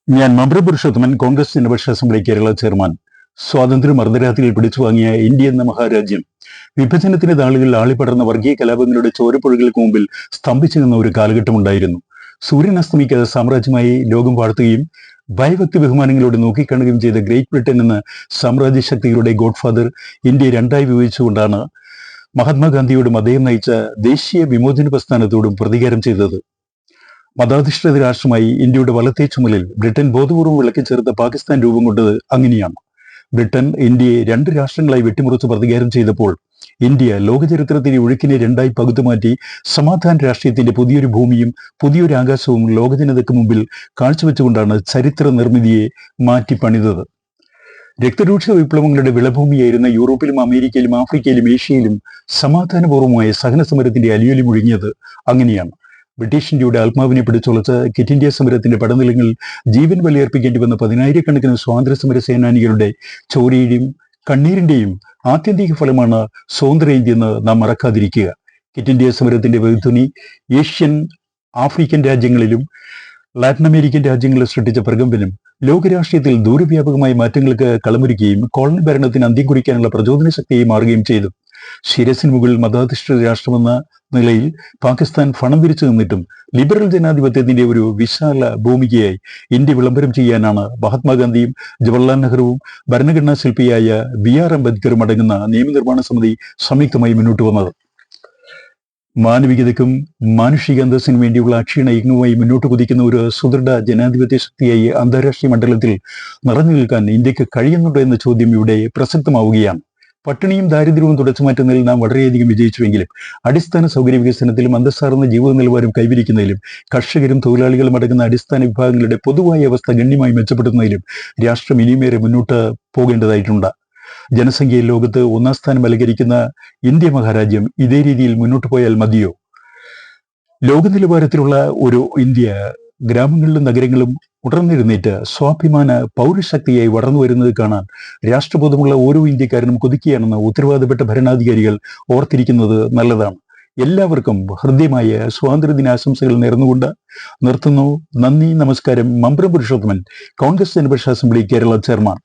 ഞാൻ മന്ത്രിപുരുഷോത്തമൻ, കോൺഗ്രസ് ജനപക്ഷ assembly Kerala chairman. സ്വാതന്ത്ര്യം അർദ്ധരാത്രിയിൽ പിടിച്ചു വാങ്ങിയ ഇന്ത്യ എന്ന മഹാരാജ്യം വിഭജനത്തിന്റെ നാളുകളിൽ ആളിപ്പടർന്ന വർഗീയ കലാപങ്ങളുടെ ചോരപ്പുഴകൾക്ക് മുമ്പിൽ സ്തംഭിച്ചു നിന്ന ഒരു കാലഘട്ടമുണ്ടായിരുന്നു. സൂര്യൻ അസ്തമിക്കാതെ സാമ്രാജ്യമായി ലോകം വാഴ്ത്തുകയും ഭയഭക്തി ബഹുമാനങ്ങളോട് നോക്കിക്കാണുകയും ചെയ്ത ഗ്രേറ്റ് ബ്രിട്ടൻ എന്ന സാമ്രാജ്യ ശക്തികളുടെ ഗോഡ്ഫാദർ ഇന്ത്യയെ രണ്ടായി വിഭജിച്ചുകൊണ്ടാണ് മഹാത്മാഗാന്ധിയോടും അദ്ദേഹം നയിച്ച ദേശീയ വിമോചന പ്രസ്ഥാനത്തോടും പ്രതികാരം ചെയ്തത്. മതാധിഷ്ഠിത രാഷ്ട്രമായി ഇന്ത്യയുടെ വലത്തേ ചുമലിൽ ബ്രിട്ടൻ ബോധപൂർവ്വം വിളക്കിച്ചേർത്ത പാകിസ്ഥാൻ രൂപം കൊണ്ടത് അങ്ങനെയാണ്. ബ്രിട്ടൻ ഇന്ത്യയെ രണ്ട് രാഷ്ട്രങ്ങളായി വെട്ടിമുറിച്ച് പ്രതികാരം ചെയ്തപ്പോൾ ഇന്ത്യ ലോകചരിത്രത്തിന്റെ ഒഴുക്കിനെ രണ്ടായി പകുത്തുമാറ്റി സമാധാന രാഷ്ട്രീയത്തിന്റെ പുതിയൊരു ഭൂമിയും പുതിയൊരു ആകാശവും ലോകജനതയ്ക്ക് മുമ്പിൽ കാഴ്ചവെച്ചുകൊണ്ടാണ് ചരിത്ര നിർമ്മിതിയെ മാറ്റി പണിതത്. രക്തരൂക്ഷ വിപ്ലവങ്ങളുടെ വിളഭൂമിയായിരുന്ന യൂറോപ്പിലും അമേരിക്കയിലും ആഫ്രിക്കയിലും ഏഷ്യയിലും സമാധാനപൂർവമായ സഹന സമരത്തിന്റെ അലിയൊലി മുഴുങ്ങിയത് അങ്ങനെയാണ്. ബ്രിട്ടീഷ് ഇന്ത്യയുടെ ആത്മാവിനെ പിടിച്ചുളച്ച് ക്വിറ്റ് ഇന്ത്യ സമരത്തിന്റെ പടനിലങ്ങളിൽ ജീവൻ ബലിയർപ്പിക്കേണ്ടി വന്ന പതിനായിരക്കണക്കിന് സ്വാതന്ത്ര്യ സമര സേനാനികളുടെ ചോരയുടെയും കണ്ണീരിന്റെയും ആത്യന്തിക ഫലമാണ് സ്വതന്ത്ര ഇന്ത്യ എന്ന് നാം മറക്കാതിരിക്കുക. ക്വിറ്റ് ഇന്ത്യ സമരത്തിന്റെ വെതുനി ഏഷ്യൻ, ആഫ്രിക്കൻ രാജ്യങ്ങളിലും ലാറ്റിൻ അമേരിക്കൻ രാജ്യങ്ങളിൽ സൃഷ്ടിച്ച പ്രകമ്പനം ലോകരാഷ്ട്രീയത്തിൽ ദൂരവ്യാപകമായ മാറ്റങ്ങൾക്ക് കളമൊരുക്കുകയും കോളനി ഭരണത്തിന് അന്ത്യം കുറിക്കാനുള്ള പ്രചോദന ശക്തിയായി മാറുകയും ചെയ്തു. ശിരസിന് മുകളിൽ മതാധിഷ്ഠിത രാഷ്ട്രമെന്ന നിലയിൽ പാകിസ്ഥാൻ ഫണം വിരിച്ചു നിന്നിട്ടും ലിബറൽ ജനാധിപത്യത്തിന്റെ ഒരു വിശാല ഭൂമികയായി ഇന്ത്യ വിളംബരം ചെയ്യാനാണ് മഹാത്മാഗാന്ധിയും ജവഹർലാൽ നെഹ്റുവും ഭരണഘടനാ ശില്പിയായ BR അംബേദ്കറും അടങ്ങുന്ന നിയമനിർമ്മാണ സമിതി സംയുക്തമായി മുന്നോട്ട് വന്നത്. മാനവികതയ്ക്കും മാനുഷിക അന്തസ്സിനും വേണ്ടിയുള്ള അക്ഷീണ യജ്ഞവുമായി മുന്നോട്ട് കുതിക്കുന്ന ഒരു സുദൃഢ ജനാധിപത്യ ശക്തിയായി അന്താരാഷ്ട്രീയ മണ്ഡലത്തിൽ നിറഞ്ഞു നിൽക്കാൻ ഇന്ത്യക്ക് കഴിയുന്നുണ്ടോ എന്ന ചോദ്യം ഇവിടെ പ്രസക്തമാവുകയാണ്. പട്ടിണിയും ദാരിദ്ര്യവും തുടച്ചുമാറ്റുന്നതിൽ നാം വളരെയധികം വിജയിച്ചുവെങ്കിലും അടിസ്ഥാന സൗകര്യ വികസനത്തിലും അന്തസ്സാർന്ന ജീവിത നിലവാരം കൈവരിക്കുന്നതിലും കർഷകരും തൊഴിലാളികളും അടങ്ങുന്ന അടിസ്ഥാന വിഭാഗങ്ങളുടെ പൊതുവായ അവസ്ഥ ഗണ്യമായി മെച്ചപ്പെടുത്തുന്നതിലും രാഷ്ട്രം ഇനിയുമേറെ മുന്നോട്ട് പോകേണ്ടതായിട്ടുണ്ട്. ജനസംഖ്യയിൽ ലോകത്ത് ഒന്നാം സ്ഥാനം അലങ്കരിക്കുന്ന ഇന്ത്യ മഹാരാജ്യം ഇതേ രീതിയിൽ മുന്നോട്ട് പോയാൽ മതിയോ? ലോക നിലവാരത്തിലുള്ള ഒരു ഇന്ത്യ ഗ്രാമങ്ങളിലും നഗരങ്ങളും ഉണർന്നിരുന്നേറ്റ് സ്വാഭിമാന പൗരശക്തിയായി വളർന്നു വരുന്നത് കാണാൻ രാഷ്ട്രബോധമുള്ള ഓരോ ഇന്ത്യക്കാരനും കൊതിക്കുകയാണെന്ന് ഉത്തരവാദപ്പെട്ട ഭരണാധികാരികൾ ഓർത്തിരിക്കുന്നത് നല്ലതാണ്. എല്ലാവർക്കും ഹൃദ്യമായ സ്വാതന്ത്ര്യദിനാശംസകൾ നേർന്നുകൊണ്ട് നിർത്തുന്നു. നന്ദി, നമസ്കാരം. മന്ത്രിപുരുഷോത്തമൻ, കോൺഗ്രസ് ജനപക്ഷ അസംബ്ലി കേരള ചെയർമാൻ.